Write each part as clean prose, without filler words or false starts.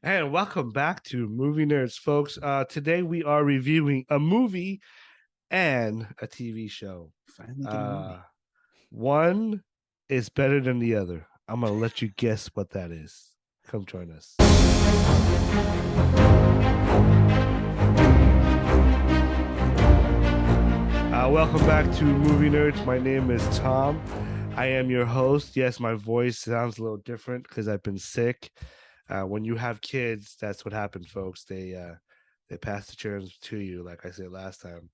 And welcome back to Movie Nerds, folks. Today we are reviewing a movie and a TV show. Finally get a movie. One is better than the other. I'm going to let you guess what that is. Come join us. Welcome back to Movie Nerds. My name is Tom. I am your host. Yes, my voice sounds a little different because I've been sick. When you have kids, that's what happened, folks. They pass the germs to you, like I said last time.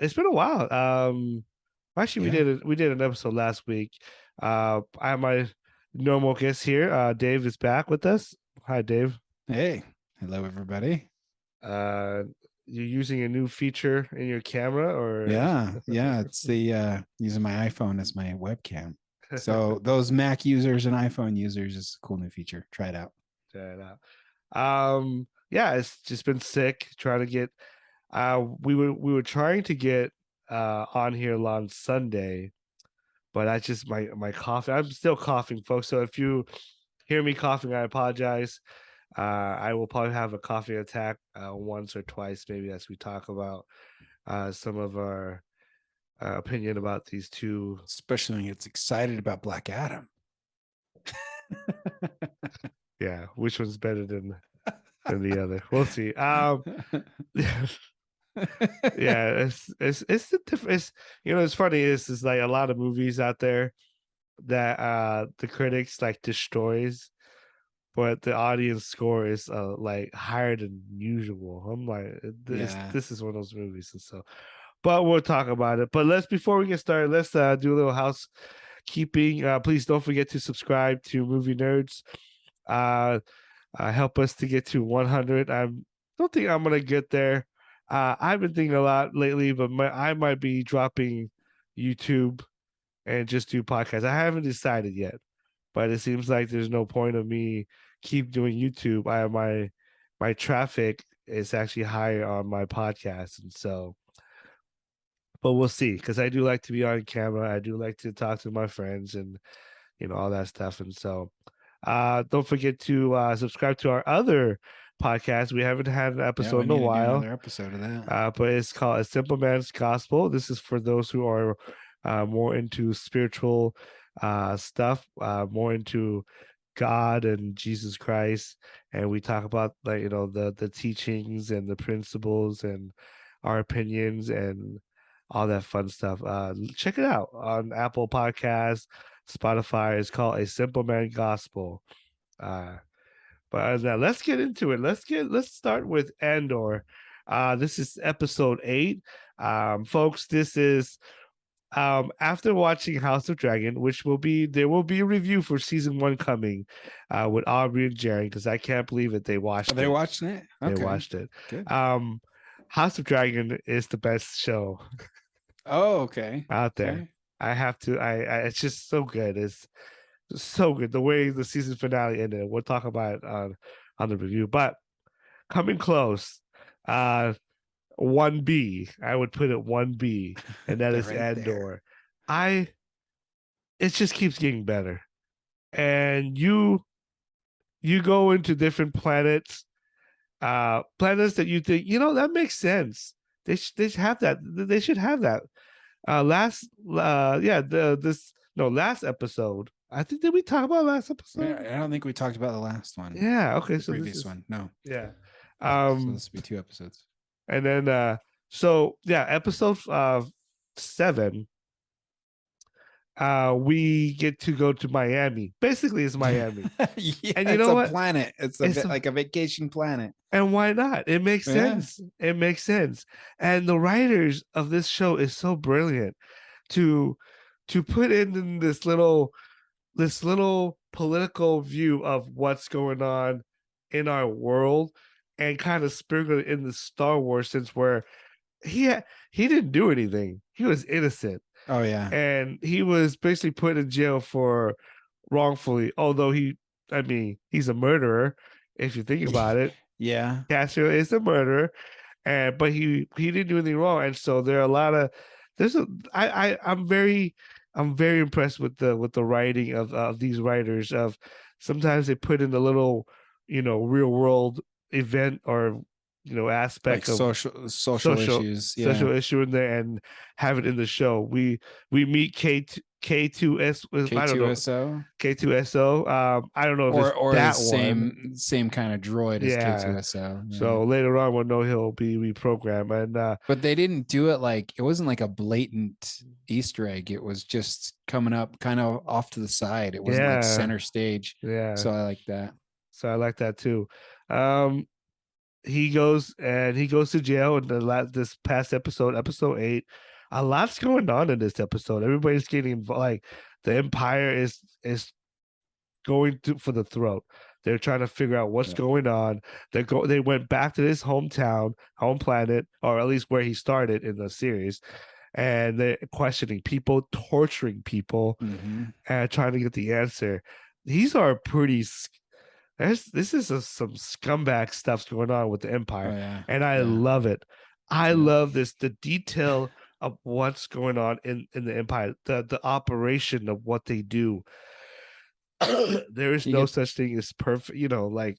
It's been a while. Actually, we did an episode last week. I have my normal guest here. Dave is back with us. Hi, Dave. Hey, hello everybody. You're using a new feature in your camera, or Yeah, it's the using my iPhone as my webcam. So those Mac users and iPhone users is a cool new feature. Try it out. Try it out. Yeah, it's just been sick trying to get. We were trying to get on here on Sunday, but I just my coughing. I'm still coughing, folks. So if you hear me coughing, I apologize. I will probably have a coughing attack once or twice, maybe, as we talk about some of our opinion about these two. Especially when it's excited about Black Adam. Yeah, which one's better than the other? We'll see. Yeah, it's the difference. It's funny. It's like a lot of movies out there that the critics like destroys, but the audience score is like higher than usual. I'm like, this is one of those movies, and so, but we'll talk about it. But before we get started, let's do a little housekeeping. Please don't forget to subscribe to Movie Nerds. Help us to get to 100. I don't think I'm gonna get there. I've been thinking a lot lately, but I might be dropping YouTube and just do podcasts. I haven't decided yet, but it seems like there's no point of me keep doing YouTube. My traffic is actually higher on my podcast, and so, but we'll see, because I do like to be on camera. I do like to talk to my friends and all that stuff, and so don't forget to subscribe to our other podcast. We haven't had an episode in a while. Another episode of that. But it's called A Simple Man's Gospel. This is for those who are more into spiritual stuff, more into God and Jesus Christ, and we talk about the teachings and the principles and our opinions and all that fun stuff. Check it out on Apple Podcasts, Spotify. It's called A Simple Man Gospel. But now let's get into it. Let's start with Andor. This is episode 8. Folks, this is after watching House of Dragon, there will be a review for season 1 coming with Aubrey and Jerry, because I can't believe it. They watched it. They watched it? Okay. They watched it. Good. House of Dragon is the best show. Oh, okay. Out there. Okay. I have to it's just so good. It's so good the way the season finale ended. We'll talk about it on the review, but coming close, 1B, I would put it 1B, and that is right Andor. It just keeps getting better, and you go into different planets that you think that makes sense. They should have that. They should have that. Last episode. I think, did we talk about last episode? Yeah, I don't think we talked about the last one. Yeah. Okay. The previous one. No. Yeah. So this will be 2 episodes. And then episode 7. We get to go to Miami. Basically, it's Miami. Yeah, and it's a planet. It's like a vacation planet. And why not? It makes sense. It makes sense. And the writers of this show is so brilliant to put in this little political view of what's going on in our world, and kind of sprinkle it in the Star Wars sense, where he didn't do anything. He was innocent. Oh yeah. And he was basically put in jail for wrongfully, although he's a murderer, if you think about it. Yeah. Cassio is a murderer, but he didn't do anything wrong. And so there are a lot of I'm very impressed with the writing of these writers. Of sometimes they put in a little real world event or Like aspect of social social issues. Yeah. social issue in there and have it in the show. We meet K2S. I don't know, K2SO, K2SO. I don't know if it's or the that one. same kind of droid as Yeah. K2SO. Yeah. So later on, we'll know he'll be reprogrammed. And But they didn't do it like it wasn't like a blatant Easter egg. It was just coming up kind of off to the side. It wasn't like yeah, center stage. yeah. So I like that. So I like that too. Um, he goes to jail in this past episode, episode 8. A lot's going on in this episode. Everybody's getting involved. Like the Empire is going to for the throat. They're trying to figure out what's Yeah. going on. They went back to his hometown, home planet, or at least where he started in the series, and they're questioning people, torturing people, Mm-hmm. and trying to get the answer. These are pretty. This is some scumbag stuff's going on with the Oh Empire, yeah. and I Yeah. love it. I Yeah. love the detail of what's going on in the Empire, the operation of what they do. There is You no get such thing as perfect, like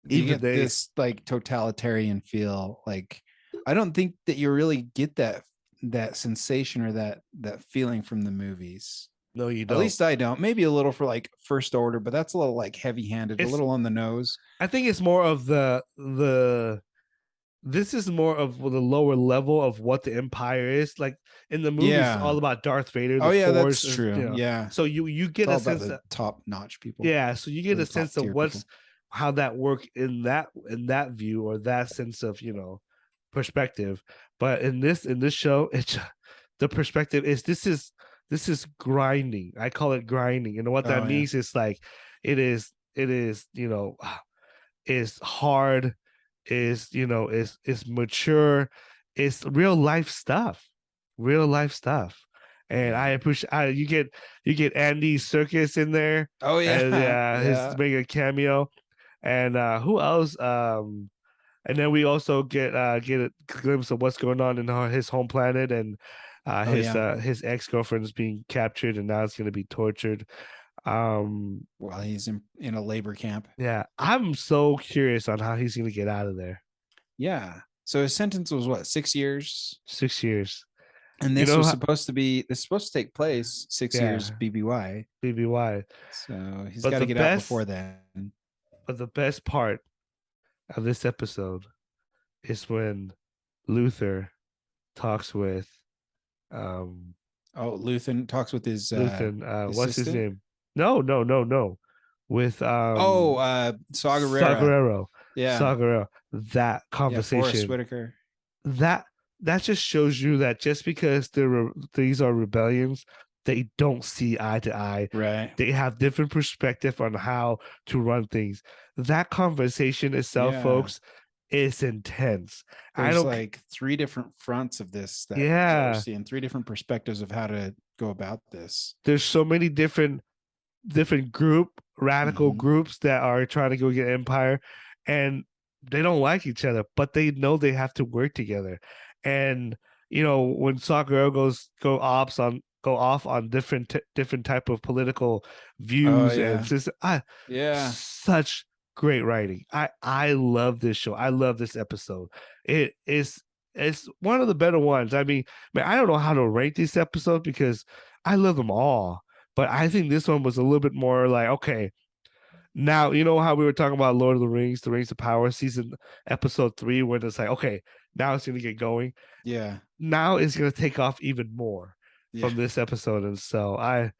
you even get they. this like totalitarian feel. Like I don't think that you really get that sensation or that feeling from the movies. No, you At don't. least I don't. Maybe a little for like First Order, but that's a little like heavy-handed, a It's little on the nose. I think it's more of the this is more of the lower level of what the Empire is. Like in the movies, it's all Yeah. about Darth Vader, Oh the yeah, Force, that's and true. Yeah. so you It's get all a about sense the that. top-notch people Yeah, so you or get a the sense top of tier people. how that work in that view or that sense of perspective. But in this show, it's the perspective is this is grinding. I call it grinding, and what that Oh yeah. means is like it is is hard, is mature, it's real life stuff. And I Yeah. appreciate you get Andy Circus in there, Oh and yeah. his Yeah. make a cameo, and who else? And then we also get a glimpse of what's going on in his home planet, and Oh yeah. his ex-girlfriend is being captured, and now it's going to be tortured. Um, While he's in a labor camp. yeah, I'm so curious on how he's going to get out of there. Yeah. So his sentence was what, 6 years? 6 years. And You this know was how, supposed to take place 6 years yeah, BBY. BBY. So he's But got to the get out best, before then. but the best part of this episode is when Luther talks with um Oh, Luthen talks with Luthen, his what's his sister. name? No, no, no, no. With Oh, Saw Gerrera. Saw Yeah. Gerrera. That Yeah, Forrest conversation, Whitaker. that that just shows you that just because these are rebellions, they don't see eye to eye. Right. They have different perspective on how to run things. That conversation itself, Yeah. folks, is intense. I There's don't. like three different fronts of this that we're Yeah, seeing, three different perspectives of how to go about this. there's so many different radical Mm-hmm. groups that are trying to go get Empire, and they don't like each other, but they know they have to work together. And when Sakura go off on different type of political Oh views, and yeah. just Yeah. such great writing. I love this show. I love this episode. It's one of the better ones. I mean, man, I don't know how to rate these episodes because I love them all, but I think this one was a little bit more like, okay, now you know how we were talking about Lord of the Rings of Power season episode 3, where it's like, okay, now it's gonna get going. Yeah. Now it's gonna take off even more Yeah. from this episode. And so I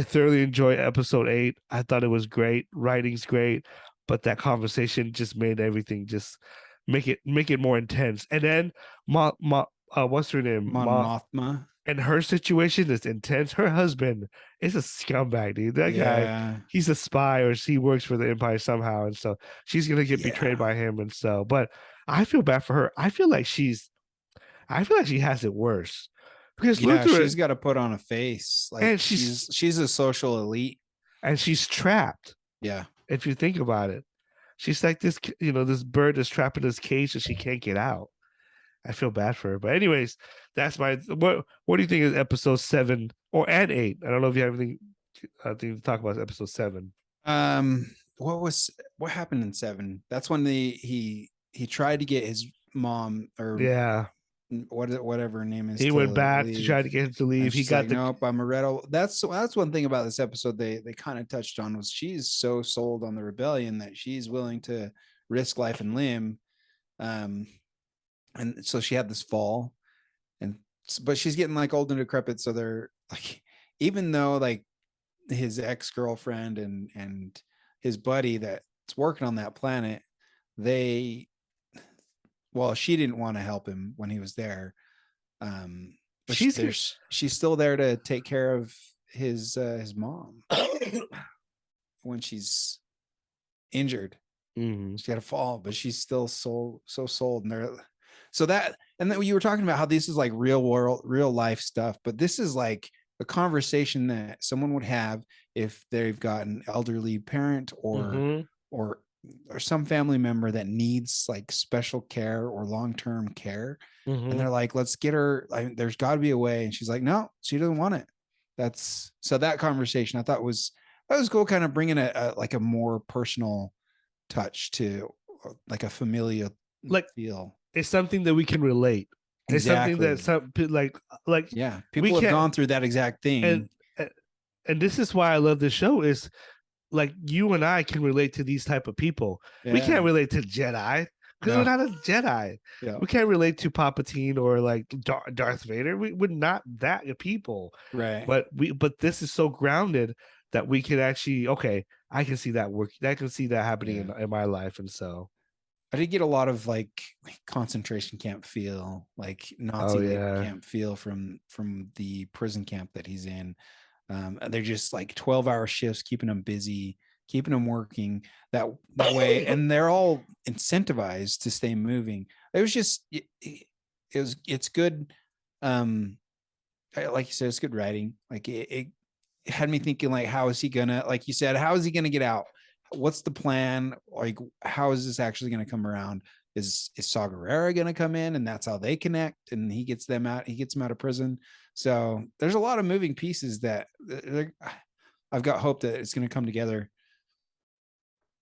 thoroughly enjoyed episode 8. I thought it was great. Writing's great, but that conversation just made everything just make it more intense. And then what's her name? Mon Mothma. And her situation is intense. Her husband is a scumbag, dude. That guy, Yeah. he's a spy, or he works for the Empire somehow, and so she's gonna get betrayed Yeah. by him. And so, but I feel bad for her. I feel like she has it worse because Yeah, Luther, she's got to put on a face. Like and she's a social elite. she's trapped. Yeah. If you think about it, she's like this bird is trapped in this cage and she can't get out. I feel bad for her. But anyways, that's my what do you think is episode 7 and 8? I don't know if you have anything to talk about episode 7. what happened in 7? That's when he tried to get his mom, or Yeah. whatever her name is, He to went back to try leave. to get him to And leave. He she's got like, the nope, I'm a rebel. That's one thing about this episode they kind of touched on, was she's so sold on the rebellion that she's willing to risk life and limb. Um, and so she had this fall, and but she's getting like old and decrepit. So they're like, even though like his ex-girlfriend and his buddy that's working on that planet, they, well, she didn't want to help him when he was there. But she's she's still there to take care of his mom when she's injured. Mhm. She had a fall, but she's still so sold. And they're so that, and then you were talking about how this is like real world, real life stuff, but this is like a conversation that someone would have if they've got an elderly parent Mhm. or or some family member that needs like special care or long-term care. And Mhm. they're like, let's get her, there's got to be a way. And she's like, no, she doesn't want it. That's so that conversation I thought was, that was cool, kind of bringing a like a more personal touch to like a familial Like feel. it's something that we can relate. It's something that Exactly. some like Yeah, we people have can't gone through that exact and thing. and this is why I love this show is like you and I can relate to these type of people. We Yeah. can't relate to Jedi because we're No. not a Jedi. Yeah. We can't relate to Palpatine or like Darth Vader. We're not that people. Right. But this is so grounded that we can actually okay. I can see that work. I can see that happening Yeah. in my life, and so I did get a lot of like concentration camp feel, like oh Nazi labor yeah, camp feel from the prison camp that he's in. They're just like 12-hour shifts, keeping them busy, keeping them working that way, and they're all incentivized to stay moving. It was just it's good. Um, like you said, it's good writing. Like it had me thinking, like, how is he gonna, like you said, how is he gonna get out? What's the plan? Like, how is this actually gonna come around? Is Saw Gerrera gonna come in and that's how they connect and he gets them out, he gets them out of prison? So there's a lot of moving pieces that I've got hope that it's gonna come together.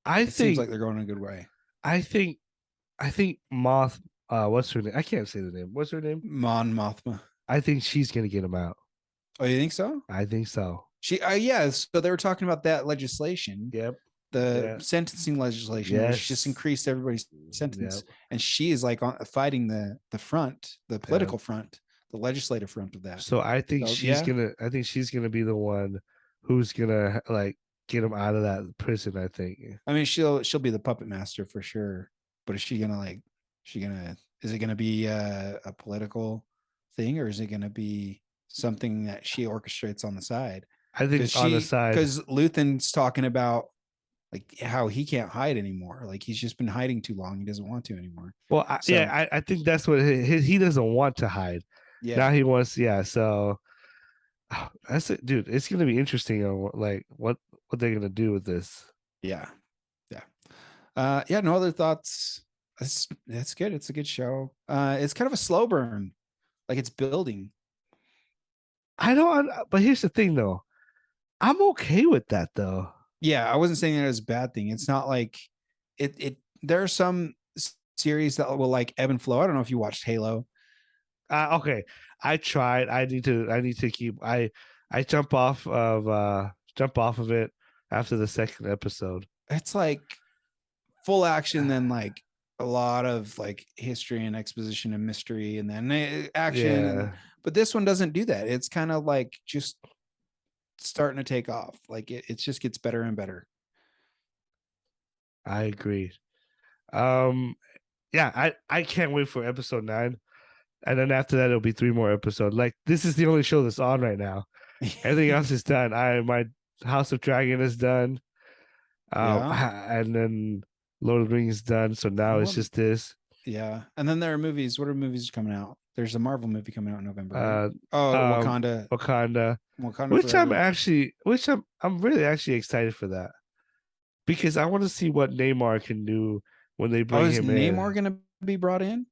I It seems think like they're going in a good way. I think I think Moth. What's her name? I can't say the name. What's her name? Mon Mothma. I think she's gonna get him out. Oh, you think so? I think so. She yeah, so they were talking about that legislation, Yep. the Yeah. sentencing legislation, which just Yes. increased everybody's Yep. sentence. And she is like fighting the front, the Yep. political front, the legislative front of that. So I think So she's yeah, gonna. I think she's gonna be the one who's gonna like get him out of that prison. I think. I mean, she'll be the puppet master for sure. But is she gonna like? She gonna? Is it gonna be a political thing, or is it gonna be something that she orchestrates on the side? I think on the side. Because Luthen's talking about like how he can't hide anymore. Like he's just been hiding too long. He doesn't want to anymore. Well, So I think that's what he doesn't want to hide. yeah, Now he wants. Yeah. So that's it, dude. It's gonna be interesting on like what they're gonna do with this. yeah, yeah. Yeah, no other thoughts. That's good. It's a good show. It's kind of a slow burn. Like it's building. I don't. But here's the thing, though. I'm okay with that, though. Yeah, I wasn't saying that as a bad thing. It's not like it there are some series that will like ebb and flow. I don't know if you watched Halo. Okay, I tried. I need to keep. I jump off of it after the second episode. It's like full action, then like a lot of like history and exposition and mystery, and then action. And Yeah, but this one doesn't do that. It's kind of like just starting to take off. Like it just gets better and better. I agree. Um, yeah, I can't wait for episode 9, and then after that it'll be 3 more episodes. Like this is the only show that's on right now. Everything else is done. My House of Dragon is done. Yeah. And then Lord of the Rings is done. So now it's just this. Yeah. And then there are movies. What are movies coming out? There's a Marvel movie coming out in November, right? Wakanda, Wakanda which Forever. I'm really actually excited for that because I want to see what Neymar can do when they Oh, bring is him Namor in. gonna be brought in?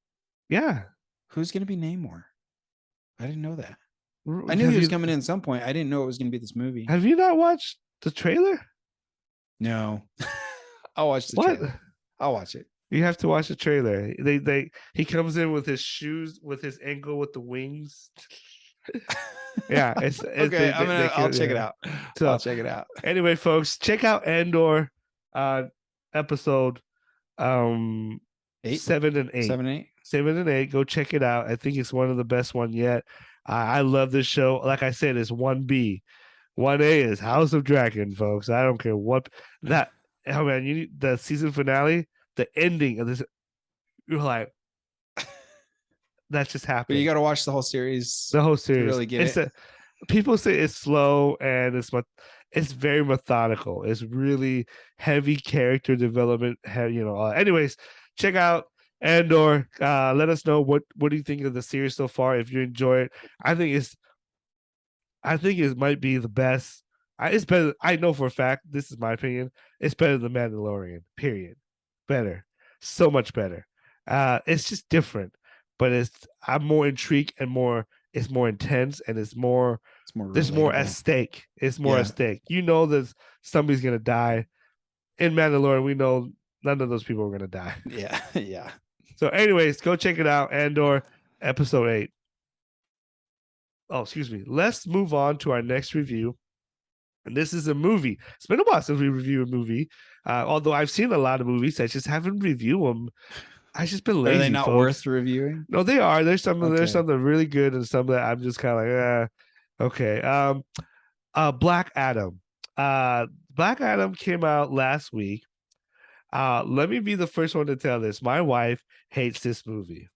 Yeah, Who's gonna be Namor? I didn't know that. I knew he have was you coming in at some point. I didn't know it was gonna be this movie. have you not watched the trailer? No. I'll watch the What? trailer. I'll watch it. You have to watch the trailer. He comes in with his shoes, with his ankle, with the wings. Yeah, it's Okay, I'll check it yeah. out. So I'll check it out. anyway, folks, check out Andor, episode um 8, 7 and 8. 7, 8. 7 and 8. Go check it out. I think it's one of the best one yet. I love this show. Like I said, it's 1B. 1A is House of Dragon, folks. I don't care what that. Oh man, you need the season finale, the ending of this. You're like, that just But happened. you got to watch the whole series. The whole to series. really get it. People say it's slow and it's very methodical. It's really heavy character development. Anyways, check out Andor. Let us know what do you think of the series so far. If you enjoy it, I think it might be the best. It's better. I know for a fact. This is my opinion. It's better than Mandalorian. Period. Better. So much better. It's just different, but I'm more intrigued and it's more intense and there's more relatable. at stake. It's more at stake. You know that somebody's gonna die. In Mandalorian, we know none of those people are gonna die. Yeah, yeah. So, anyways, go check it out. Andor, episode 8. Oh, excuse me. Let's move on to our next review. And this is a movie. It's been a while since we reviewed a movie. Although I've seen a lot of movies, I just haven't reviewed them. I've just been lazy. Are they not folks. worth reviewing? No, they are. There's some really good and some that I'm just kind of like, okay. Black Adam. Black Adam came out last week. Let me be the first one to tell this. My wife hates this movie.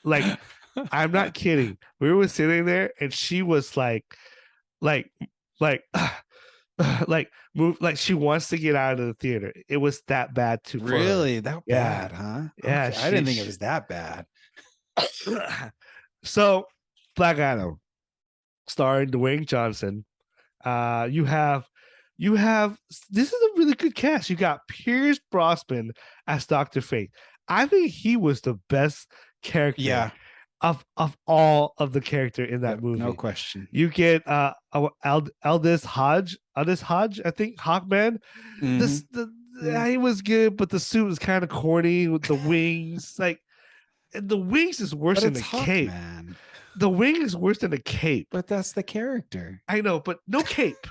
Like, I'm not kidding. We were sitting there and she was like move, like she wants to get out of the theater. It was that bad too. Really? That bad, huh? Yeah. Okay. I didn't think it was that bad. So, Black Adam, starring Dwayne Johnson. You have this is a really good cast. You got Pierce Brosnan as Dr. Fate. I think he was the best character of all of the character in that movie. No question. You get Aldous Hodge, I think, Hawkman. Mm-hmm. He was good, but the suit was kind of corny with the wings. Like, the wings is worse than the cape. Man. The wing is worse than the cape. But that's the character. I know, but no cape.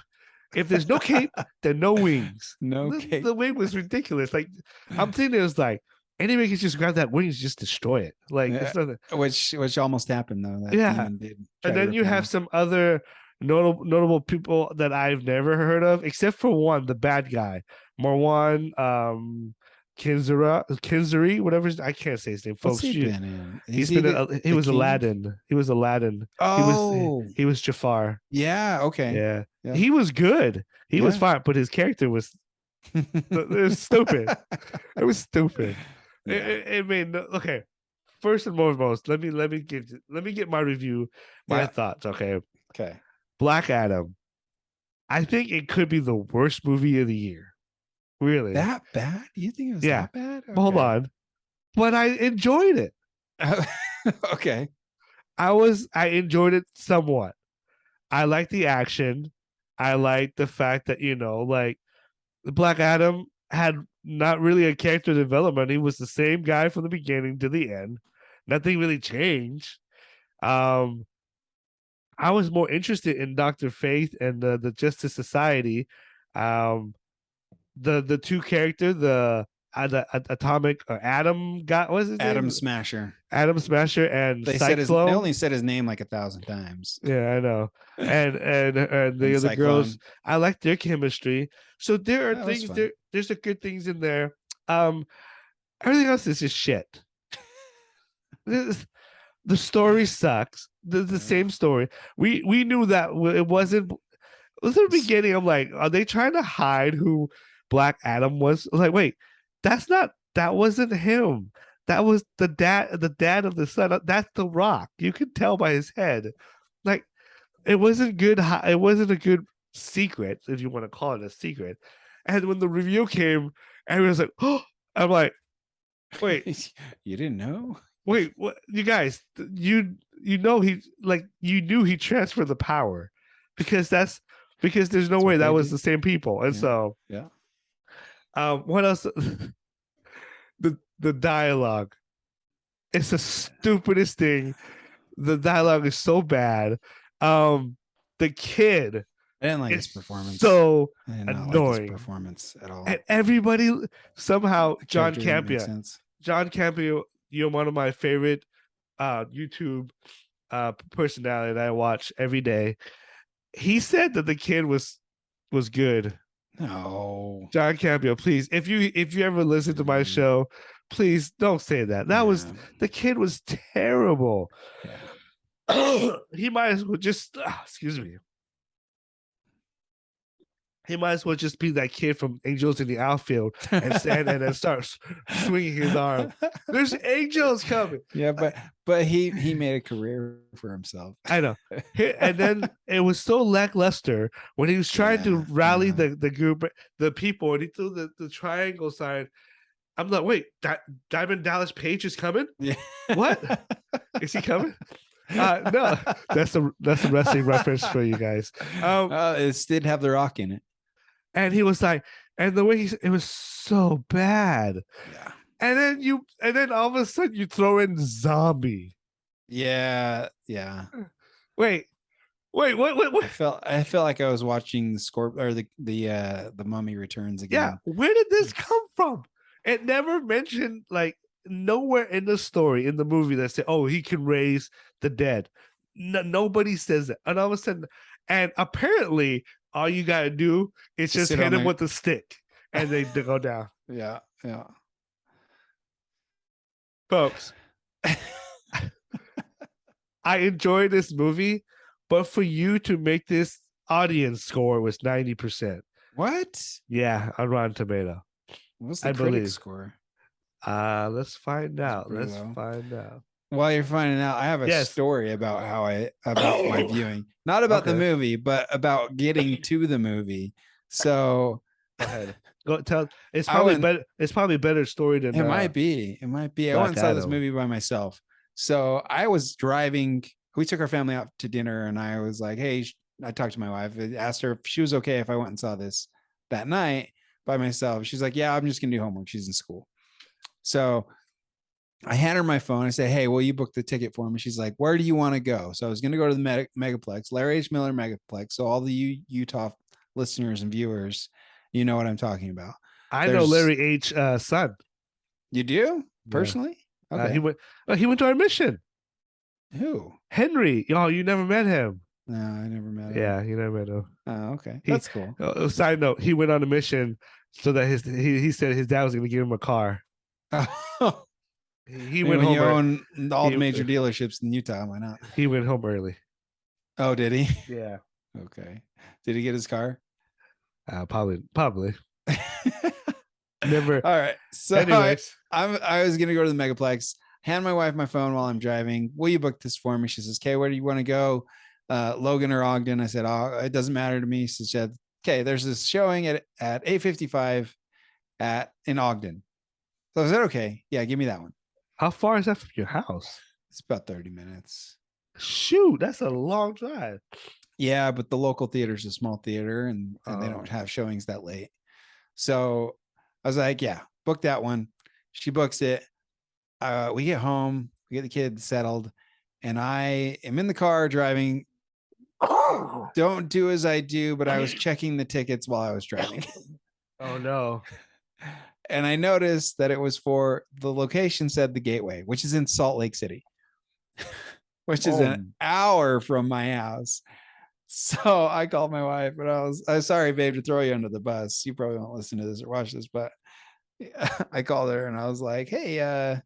If there's no cape, then no wings. Cape. The wing was ridiculous. Like, I'm thinking it was like anybody can just grab that wing and just destroy it. Like, it's nothing. Which almost happened though. And then you have some other notable people that I've never heard of, except for one, the bad guy, Marwan Kinzari, whatever. I can't say his name, folks. What's he been in? He was Aladdin. He was Aladdin. Oh, he was Jafar. Yeah. Okay. Yeah. He was good. He was fine, but his character was it was stupid. It was stupid. It made okay. First and foremost, let me get my review, my thoughts. Okay. Black Adam. I think it could be the worst movie of the year. Really? That bad? You think it was that bad? Okay. Hold on. But I enjoyed it. Okay. I enjoyed it somewhat. I like the action. I like the fact that, like, the Black Adam had not really a character development. He was the same guy from the beginning to the end. Nothing really changed. I was more interested in Dr. Fate and the Justice Society. The two characters, the atomic Adam got was his Adam name? Smasher. Adam Smasher and they only said his name like 1,000 times. Yeah, I know. And the other girls, I like their chemistry. So there are things there's a good things in there. Everything else is just shit. The story sucks. The same story. We knew that it wasn't. It was at the beginning. I'm like, are they trying to hide who Black Adam was? I was like, wait, that wasn't him. That was the dad of the son. That's The Rock. You could tell by his head. Like, it wasn't good. It wasn't a good secret, if you want to call it a secret. And when the review came, everyone was like, oh, I'm like, wait, you didn't know? Wait, what? You guys, you knew he transferred the power because there's no way that was the same people. And What else? The dialogue. It's the stupidest thing. The dialogue is so bad. The kid I didn't like his is performance. so I did not like his annoying. performance at all. And everybody somehow The John character didn't make Campia. sense. John Campia, you're one of my favorite YouTube personality that I watch every day. He said that the kid was good. No. John Campia, please, if you ever listen to my show, please don't say that. That was Yeah. the kid was terrible. Yeah. He might as well just excuse me. He might as well just be that kid from Angels in the Outfield and stand and then start swinging his arm. There's angels coming. Yeah, but he made a career for himself. I know. And then it was so lackluster when he was trying to rally the group, the people, and he threw the triangle sign. I'm like, wait, Diamond Dallas Page is coming? Yeah. What? Is he coming? No, that's a wrestling reference for you guys. It did have The Rock in it. And he was like, and the way it was so bad. Yeah. And then all of a sudden you throw in zombie. Yeah. Wait. I felt like I was watching the Mummy Returns again. Yeah, where did this come from? It never mentioned, like, nowhere in the story in the movie that said, "Oh, he can raise the dead." Nobody says that, and all of a sudden, and apparently, all you gotta do is just hit him with a stick, and they go down. Yeah. Folks, I enjoy this movie, but for you to make this audience score was 90%. What? Yeah, on Rotten Tomato. What's the critic score? Let's find out. Find out. While you're finding out, I have a story about about my viewing. Not about the movie, but about getting to the movie. So go ahead. Go tell. It's probably better. It's probably a better story than it might be. It might be. I went and saw this movie by myself. So I was driving. We took our family out to dinner, and I was like, "Hey," I talked to my wife. I asked her if she was okay if I went and saw this that night by myself. She's like, "Yeah, I'm just gonna do homework. She's in school." So I hand her my phone. I say, "Hey, will you book the ticket for me?" She's like, "Where do you want to go?" So I was going to go to the Megaplex, Larry H. Miller Megaplex. So all the Utah listeners and viewers, you know what I'm talking about. I know Larry H. Son. You do personally? Yeah. Okay. He went to our mission. Who? Henry. Oh, you never met him. No, I never met him. Yeah, you never met him. Oh, okay. That's cool. Side note: he went on a mission so that he said his dad was going to give him a car. He went home. You own all the major dealerships in Utah. Why not? He went home early. Oh, did he? Yeah. Okay. Did he get his car? Probably. Never. All right. So anyways, I was gonna go to the Megaplex. Hand my wife my phone while I'm driving. Will you book this for me? She says, "Okay, where do you want to go? Logan or Ogden?" I said, "Oh, it doesn't matter to me." She said, "Okay, there's this showing at 8:55 in Ogden." So I said, "Okay, yeah, give me that one." How far is that from your house? It's about 30 minutes. Shoot, that's a long drive. Yeah, but the local theater is a small theater and they don't have showings that late. So I was like, yeah, book that one. She books it. We get home, we get the kids settled, and I am in the car driving. Don't do as I do, but I was checking the tickets while I was driving. Oh, no. And I noticed that it was for the location said the Gateway, which is in Salt Lake City, which is an hour from my house. So I called my wife and I was sorry, babe, to throw you under the bus. You probably won't listen to this or watch this, but I called her and I was like, "Hey,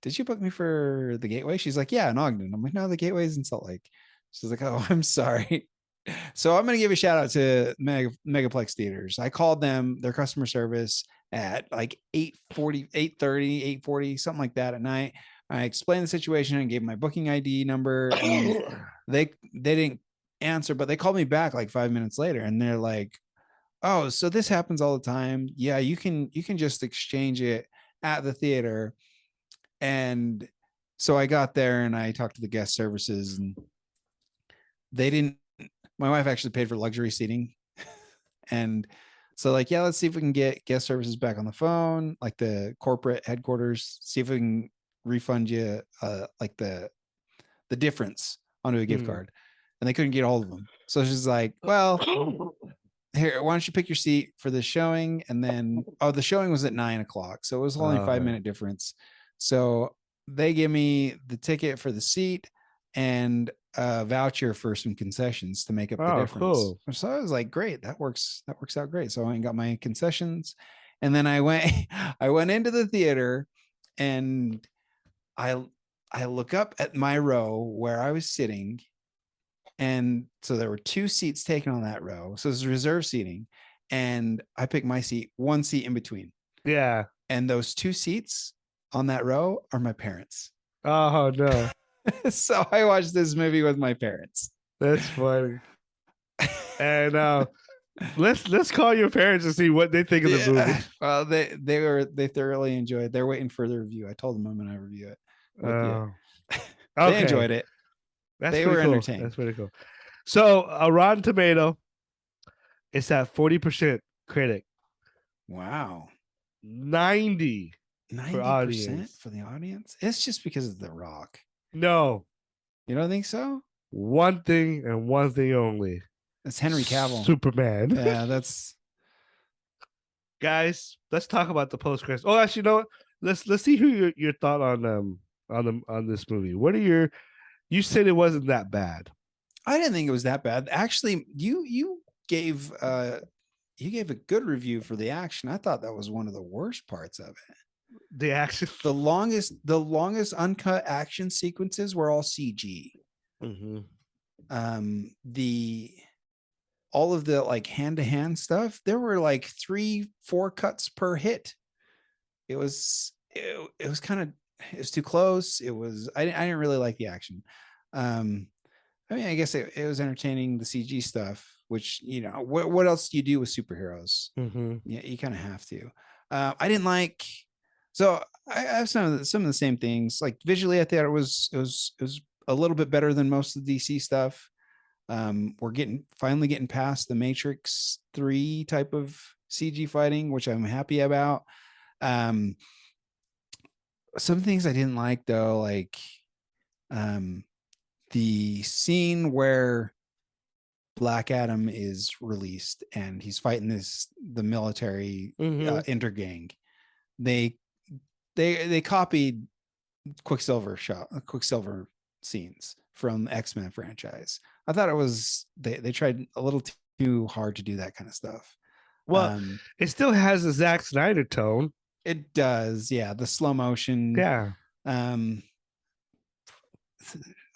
did you book me for the Gateway?" She's like, "Yeah, in Ogden." I'm like, "No, the Gateway's in Salt Lake." She's like, "Oh, I'm sorry." So I'm going to give a shout out to Megaplex Theaters. I called them, their customer service, at like 8:40, 8:30, 8:40, something like that at night. I explained the situation and gave my booking ID number. And they didn't answer, but they called me back like 5 minutes later and they're like, "Oh, so this happens all the time. Yeah, you can just exchange it at the theater." And so I got there and I talked to the guest services and my wife actually paid for luxury seating. And So like, yeah, let's see if we can get guest services back on the phone, like the corporate headquarters, see if we can refund you like the difference onto a gift Mm. card. And they couldn't get a hold of them. So she's like, well, here, why don't you pick your seat for the showing? And then, oh, the showing was at 9 o'clock. So it was only Okay. 5 minute difference. So they give me the ticket for the seat and a voucher for some concessions to make up the Oh, difference. cool. So I was like, great, that works out great. So I went and got my concessions. And then I went, I went into the theater and I I look up at my row where I was sitting, and so there were 2 seats taken on that row. So it was reserved seating, and I picked my seat, 1 seat in between. Yeah. And those 2 seats on that row are my parents. Oh no, So I watched this movie with my parents. that's funny. And let's call your parents and see what they think of the movie. Yeah. Well, they thoroughly enjoyed. They're waiting for the review. I told them I'm going to review it with you. They Okay, enjoyed it. that's They pretty were cool. entertained. That's pretty cool. So, a Rotten Tomato, it's at 40% critic, Wow. 90 for 90% audience. for the audience? It's just because of The Rock. No, You don't think so? one thing and one thing only. It's Henry Cavill. Superman. Yeah, that's Guys, let's talk about the post credits. Oh, actually, you know what? Let's see who your thought on this movie. What are your? You said it wasn't that bad. I didn't think it was that bad. Actually, you gave a good review for the action. I thought that was one of the worst parts of it. The action. The longest uncut action sequences were all CG. Mm-hmm. The all of the like hand-to-hand stuff, there were like 3-4 cuts per hit. It was kind of, it was too close. I didn't really like the action. I mean, I guess it was entertaining, the CG stuff, which, you know, what else do you do with superheroes? Mm-hmm. Yeah, you kind of have to. I didn't like, so I have some of the same things. Like visually, I thought it was a little bit better than most of the DC stuff. We're finally getting past the Matrix 3 type of CG fighting, which I'm happy about. Some things I didn't like though, like the scene where Black Adam is released and he's fighting the military intergang. They copied Quicksilver scenes from X-Men franchise. I thought it was they tried a little too hard to do that kind of stuff. Well, it still has a Zack Snyder tone. It does, yeah. The slow motion. Yeah. I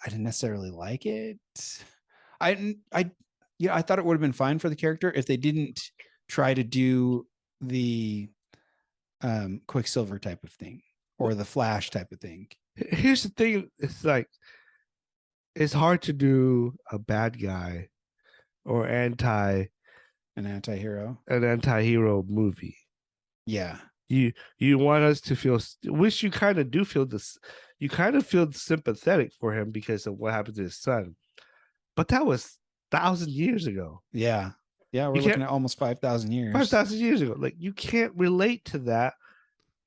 didn't necessarily like it. I thought it would have been fine for the character if they didn't try to do the Quicksilver type of thing or the Flash type of thing. Here's the thing: it's like it's hard to do a bad guy or an anti-hero movie. Yeah. You want us to feel, which you kind of do feel this, you kind of feel sympathetic for him because of what happened to his son. But that was 1,000 years ago. Yeah. Yeah, we're looking at almost 5,000 years. 5,000 years ago. Like you can't relate to that.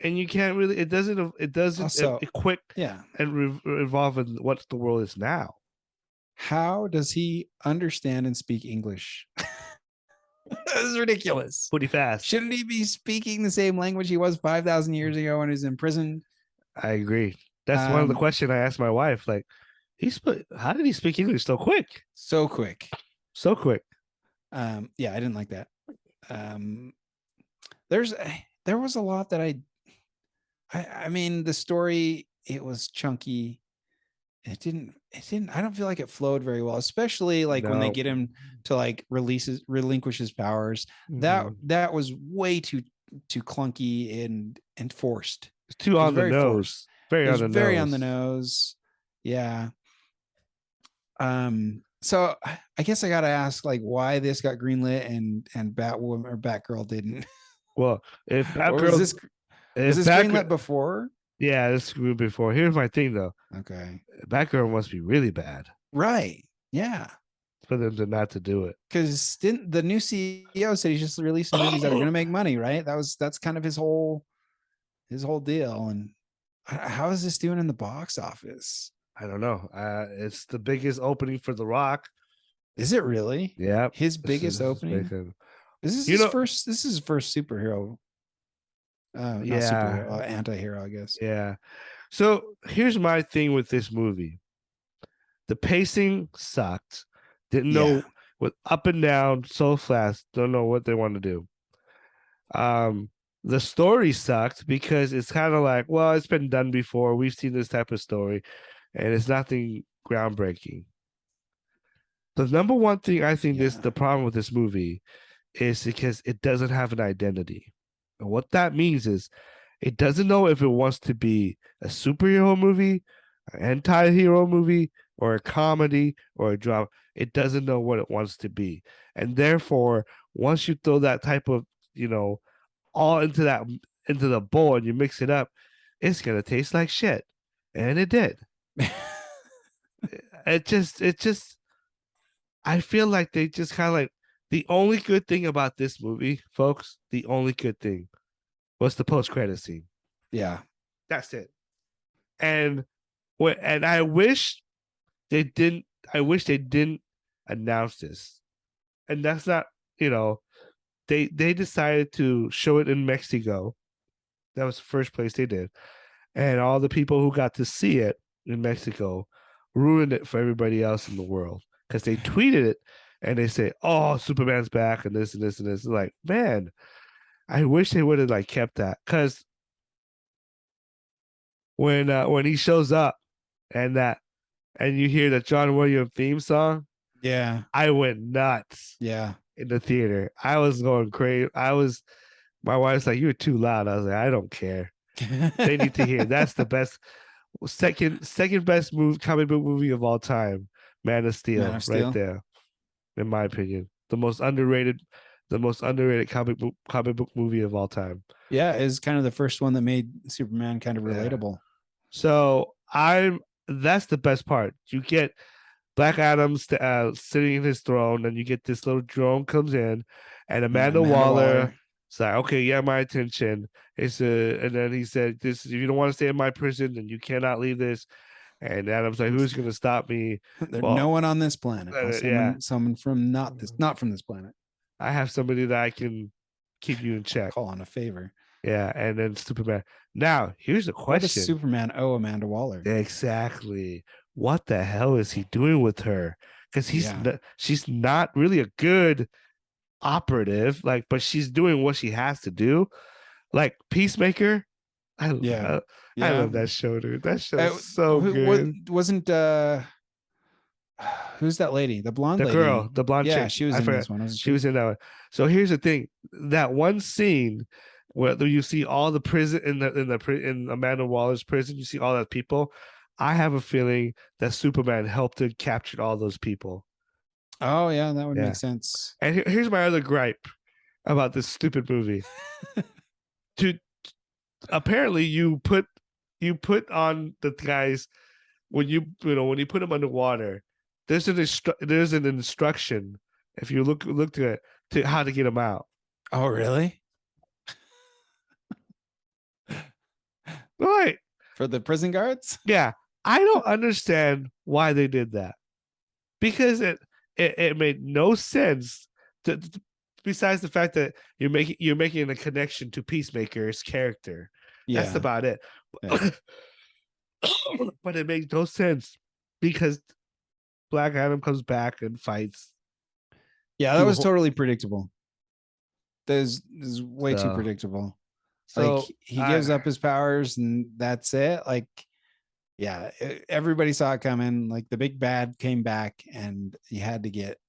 And you can't really, it doesn't also, equip and revolve in what the world is now. How does he understand and speak English? That is ridiculous. Pretty fast. Shouldn't he be speaking the same language he was 5,000 years ago when he was in prison? I agree. That's one of the questions I asked my wife. Like, how did he speak English so quick? So quick. Yeah, I didn't like that. There was a lot that I mean, the story, it was chunky. It didn't, I don't feel like it flowed very well, especially like when they get him to like relinquish his powers. That was way too clunky and forced. It's too on the nose. Very on the nose. Yeah. So I guess I got to ask, like, why this got greenlit and Batwoman or Batgirl didn't. Well, if Batgirl was this greenlit before? Yeah, this grew before. Here's my thing though. Okay. Batgirl must be really bad. Right. Yeah. for them to not to do it. Because didn't the new CEO said he's just releasing movies that are going to make money, right? That's kind of his whole deal. And how is this doing in the box office? I don't know. It's the biggest opening for The Rock. Is it really? Yeah, His biggest opening. This is his first. This is his first superhero. Not superhero, anti-hero, I guess. Yeah. So here's my thing with this movie. The pacing sucked. Didn't know what up and down so fast. Don't know what they want to do. The story sucked because it's kind of like, well, it's been done before. We've seen this type of story, and it's nothing groundbreaking. The number one thing I think the problem with this movie is because it doesn't have an identity. And what that means is it doesn't know if it wants to be a superhero movie, an anti-hero movie, or a comedy or a drama. It doesn't know what it wants to be. And therefore, once you throw that type of, all into the bowl and you mix it up, it's gonna taste like shit. And it did. it just I feel like they just kind of like the only good thing about this movie, folks, the only good thing was the post-credit scene. Yeah. That's it. And I wish they didn't announce this. And that's not, they decided to show it in Mexico. That was the first place they did. And all the people who got to see it in Mexico ruined it for everybody else in the world because they tweeted it and they say, "Oh, Superman's back," and this and this and this. Like, man, I wish they would have like kept that because when he shows up and you hear the John Williams theme song, I went nuts. In the theater, I was going crazy. My wife's like, "You're too loud." I was like, "I don't care. They need to hear." That's the best, second best comic book movie of all time. Man of Steel, right there, in my opinion, the most underrated comic book movie of all time. Yeah, is kind of the first one that made Superman kind of relatable. So that's the best part. You get Black Adam's sitting in his throne, and you get this little drone comes in, and Amanda Waller. It's like, okay, yeah, my attention. And then he said, "This, if you don't want to stay in my prison, then you cannot leave this." And Adam's like, "Who's going to stop me?" There's no one on this planet. Someone from not from this planet. I have somebody that I can keep you in check. Call on a favor. Yeah, and then Superman. Now, here's a question: what does Superman owe Amanda Waller? Exactly. What the hell is he doing with her? Because she's not really a good operative, but she's doing what she has to do. Like Peacemaker. I love that show, dude. That show is so good. Wasn't who's that lady? The blonde lady. The blonde chick. She was in this one. She was in that one. So here's the thing: that one scene where you see all the prison in Amanda Waller's prison, you see all that people. I have a feeling that Superman helped to capture all those people. Oh yeah, that would make sense. And here's my other gripe about this stupid movie. Apparently you put on the guys when you put them underwater. There's an instruction if you look to how to get them out. Oh really? Right. For the prison guards? Yeah. I don't understand why they did that. Because it made no sense besides the fact that you're making a connection to Peacemaker's character. Yeah. That's about it. Yeah. But it makes no sense because Black Adam comes back and fights. Yeah, that was totally predictable. This is way too predictable. So like he gives up his powers and that's it. Like, yeah, everybody saw it coming. Like the big bad came back and you had to get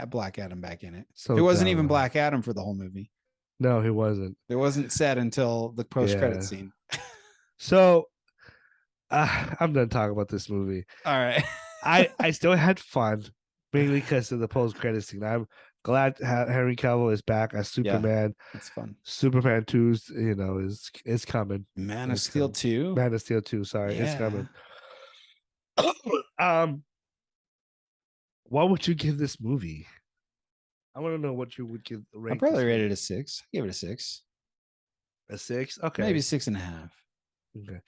Black Adam back in it. So it wasn't even Black Adam for the whole movie. No, he wasn't. It wasn't said until the post-credit scene. So I'm done talking about this movie. All right. I still had fun, mainly because of the post-credit scene. I'm glad Henry Cavill is back as Superman. Yeah, it's fun. Superman 2 is coming. Man of Steel 2. Man of Steel 2. Sorry, it's coming. What would you give this movie? I want to know what you would give I rate probably this rate movie. it a 6. Give it a 6. A 6? Okay. Maybe 6.5. Okay.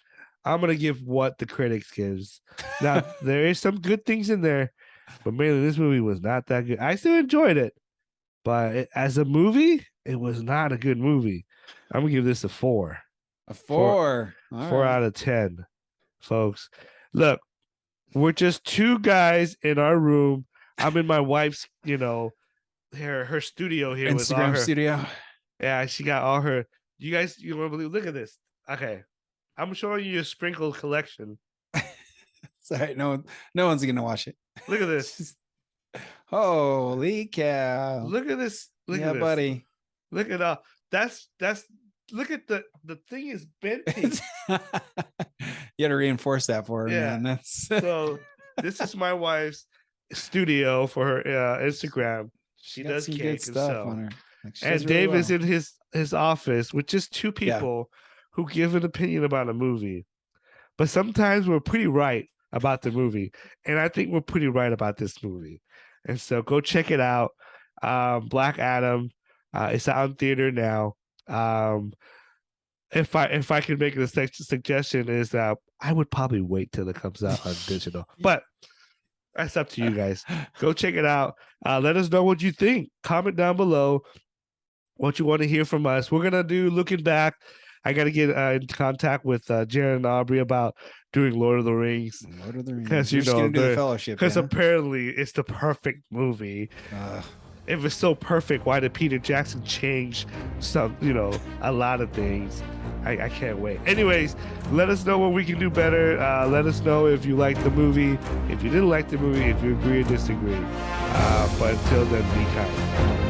I'm gonna give what the critics gives. Now there is some good things in there, but mainly this movie was not that good. I still enjoyed it, but as a movie, it was not a good movie. I'm gonna give this a 4. A 4 4. All 4 right. out of 10, folks. Look, we're just two guys in our room. I'm in my wife's, her studio here with all Instagram her. studio. Yeah, she got all her. You guys, you want to believe? Look at this. Okay, I'm showing you a sprinkle collection. Sorry, no one's gonna watch it. Look at this. Holy cow! Look at this. Look yeah, at this, buddy. Look at that's. Look at the thing is bent. You got to reinforce that for her, Yeah. man. That's So this is my wife's studio for her Instagram. She got does some cake good and stuff so. on her. Like, she And does really Dave well. is in his office with just two people who give an opinion about a movie. But sometimes we're pretty right about the movie. And I think we're pretty right about this movie. And so go check it out. Black Adam. It's out in theater now. If I could make a suggestion is that I would probably wait till it comes out on digital. But that's up to you guys. Go check it out. Let us know what you think. Comment down below what you want to hear from us. We're gonna do looking back. I gotta get in contact with Jared and Aubrey about doing Lord of the Rings. Lord of the Rings. Because You're just gonna do the Fellowship. Because apparently it's the perfect movie. If it's so perfect, why did Peter Jackson change a lot of things? I can't wait. Anyways, let us know what we can do better. Let us know if you liked the movie, if you didn't like the movie, if you agree or disagree. But until then, be kind.